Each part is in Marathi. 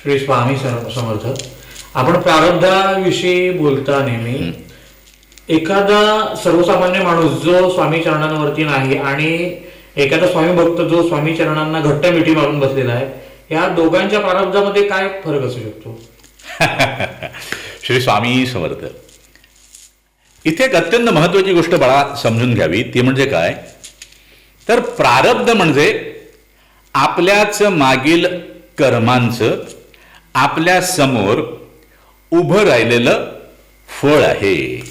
श्री स्वामी समर्थ. आपण प्रारब्धाविषयी बोलता नेहमी एखादा सर्वसामान्य माणूस जो स्वामी चरणांवरती नाही आणि एखादा स्वामी भक्त जो स्वामी चरणांना घट्ट मिठी मारून बसलेला आहे, या दोघांच्या प्रारब्धामध्ये काय फरक असू शकतो? श्री स्वामी समर्थ. इथे एक अत्यंत महत्वाची गोष्ट बाळा समजून घ्यावी. ती म्हणजे काय, तर प्रारब्ध म्हणजे आपल्याच मागील कर्मांचं आपल्या समोर उभं राहिलेलं फळ आहे.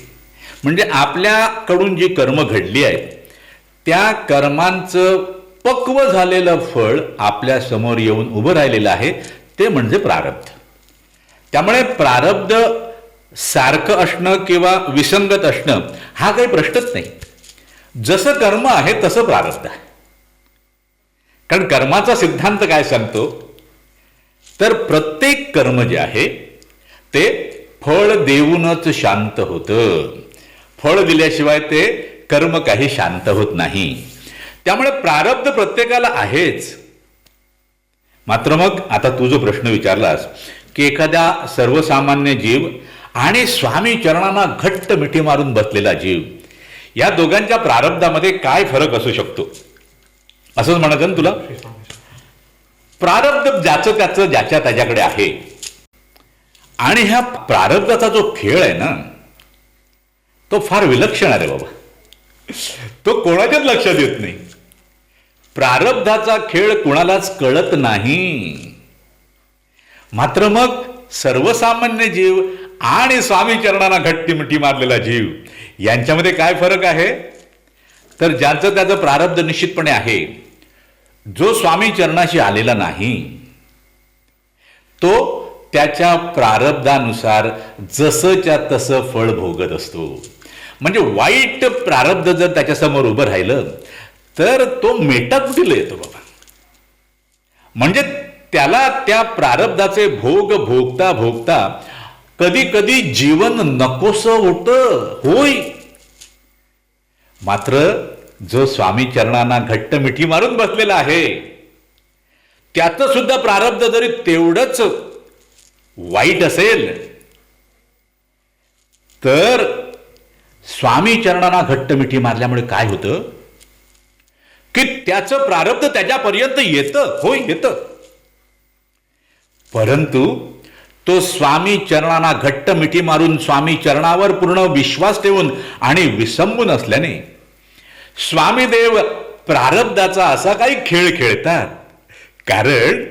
म्हणजे आपल्याकडून जी कर्म घडली आहेत त्या कर्मांचं पक्व झालेलं फळ आपल्या समोर येऊन उभं राहिलेलं आहे, ते म्हणजे प्रारब्ध. त्यामुळे प्रारब्ध सारखं असणं किंवा विसंगत असणं हा काही प्रश्नच नाही. जसं कर्म आहे तसं प्रारब्ध आहे. कारण कर्माचा सिद्धांत काय सांगतो, तर प्रत्येक कर्म जे आहे ते फळ देऊनच शांत होतं. फळ दिल्याशिवाय ते कर्म काही शांत होत नाही. त्यामुळे प्रारब्ध प्रत्येकाला आहेच. मात्र मग आता तू जो प्रश्न विचारलास की एखाद्या सर्वसामान्य जीव आणि स्वामी चरणांना घट्ट मिठी मारून बसलेला जीव, या दोघांच्या प्रारब्धामध्ये काय फरक असू शकतो असंच म्हणायचं ना तुला? प्रारब्ध ज्याचं त्याचं ज्याच्या त्याच्याकडे आहे. आणि ह्या प्रारब्धाचा जो खेळ आहे ना, तो फार विलक्षण आहे बाबा. तो कोणाच्याच लक्षात येत नाही. प्रारब्धाचा खेळ कुणालाच कळत नाही. मात्र मग सर्वसामान्य जीव आणि स्वामी चरणांना घट्ट मिठी मारलेला जीव यांच्यामध्ये काय फरक आहे, तर ज्याचं त्याचं प्रारब्ध निश्चितपणे आहे. जो स्वामी चरणाशी आलेला नाही तो त्याच्या प्रारब्धानुसार जसंच्या तसं फळ भोगत असतो. म्हणजे वाईट प्रारब्ध जर त्याच्यासमोर उभं राहिलं तर तो मेटाकुटीला येतो बाबा. म्हणजे त्याला त्या प्रारब्धाचे भोग भोगता भोगता कधी कधी जीवन नकोसं होतं. होय. मात्र जो स्वामी चरणांना घट्ट मिठी मारून बसलेला आहे त्याचं सुद्धा प्रारब्ध जरी तेवढंच वाईट असेल तर स्वामी चरणांना घट्ट मिठी मारल्यामुळे काय होतं की त्याचं प्रारब्ध त्याच्यापर्यंत येतं. होय, येतं. परंतु तो स्वामी चरणांना घट्ट मिठी मारून स्वामी चरणावर पूर्ण विश्वास ठेवून आणि विसंबून असल्याने स्वामीदेव प्रारब्धाचा असा काही खेळ खेळतात. कारण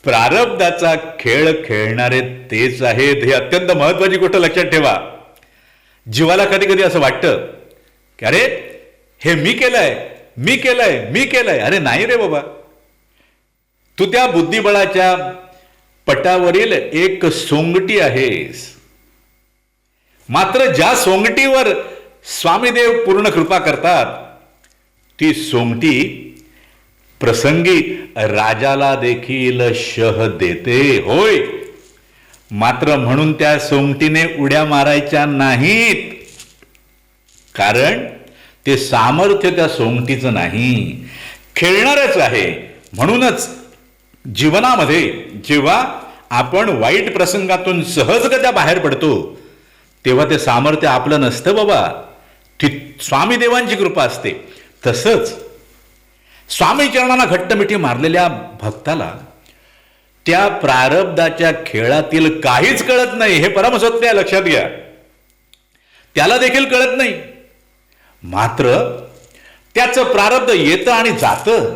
प्रारब्धाचा खेळ खेळणारे तेच आहेत. हे अत्यंत महत्वाची गोष्ट लक्षात ठेवा. जीवाला कधी कधी असं वाटतं की अरे हे मी केलंय, मी केलंय, मी केलंय. अरे नाही रे बाबा, तू त्या बुद्धिबळाच्या पटावरील एक सोंगटी आहेस. मात्र ज्या सोंगटीवर स्वामीदेव पूर्ण कृपा करतात ती सोंगटी प्रसंगी राजाला देखील शह देते. होय. मात्र म्हणून त्या सोंगटीने उड्या मारायच्या नाहीत. कारण ते सामर्थ्य त्या सोंगटीचं नाही, खेळणारच आहे. म्हणूनच जीवनामध्ये जेव्हा आपण वाईट प्रसंगातून सहजगत्या बाहेर पडतो तेव्हा ते सामर्थ्य आपलं नसतं बाबा. ती स्वामीदेवांची कृपा असते. तसंच स्वामी चरणांना घट्ट मिठी मारलेल्या भक्ताला त्या प्रारब्धाच्या खेळातील काहीच कळत नाही. हे परमसत्य आहे, लक्षात घ्या. त्याला देखील कळत नाही. मात्र त्याचं प्रारब्ध येतं आणि जातं.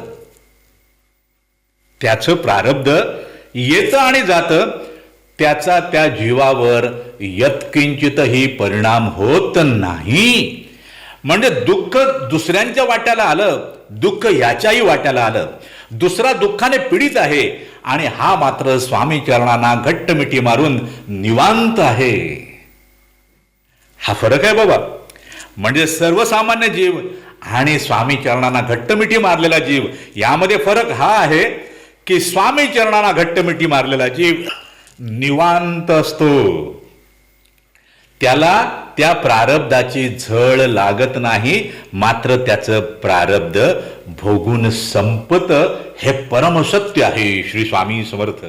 त्याचं प्रारब्ध येतं आणि जातं. त्याचा त्या जीवावर यत्किंचितही परिणाम होत नाही. म्हणजे दुःख दुसऱ्यांच्या वाट्याला आलं, दुःख याच्याही वाट्याला आलं, दुसरा दुःखाने पीडित आहे आणि हा मात्र स्वामी चरणांना घट्ट मिठी मारून निवांत आहे. हा फरक आहे बाबा. म्हणजे सर्वसामान्य जीव आणि स्वामी चरणांना घट्ट मिठी मारलेला जीव यामध्ये फरक हा आहे की स्वामी चरणांना घट्ट मिठी मारलेला जीव निवांत असतो. त्याला त्या प्रारब्धाची झळ लागत नाही. मात्र त्याचं प्रारब्ध भोगून संपत. हे परमसत्य आहे. श्री स्वामी समर्थ.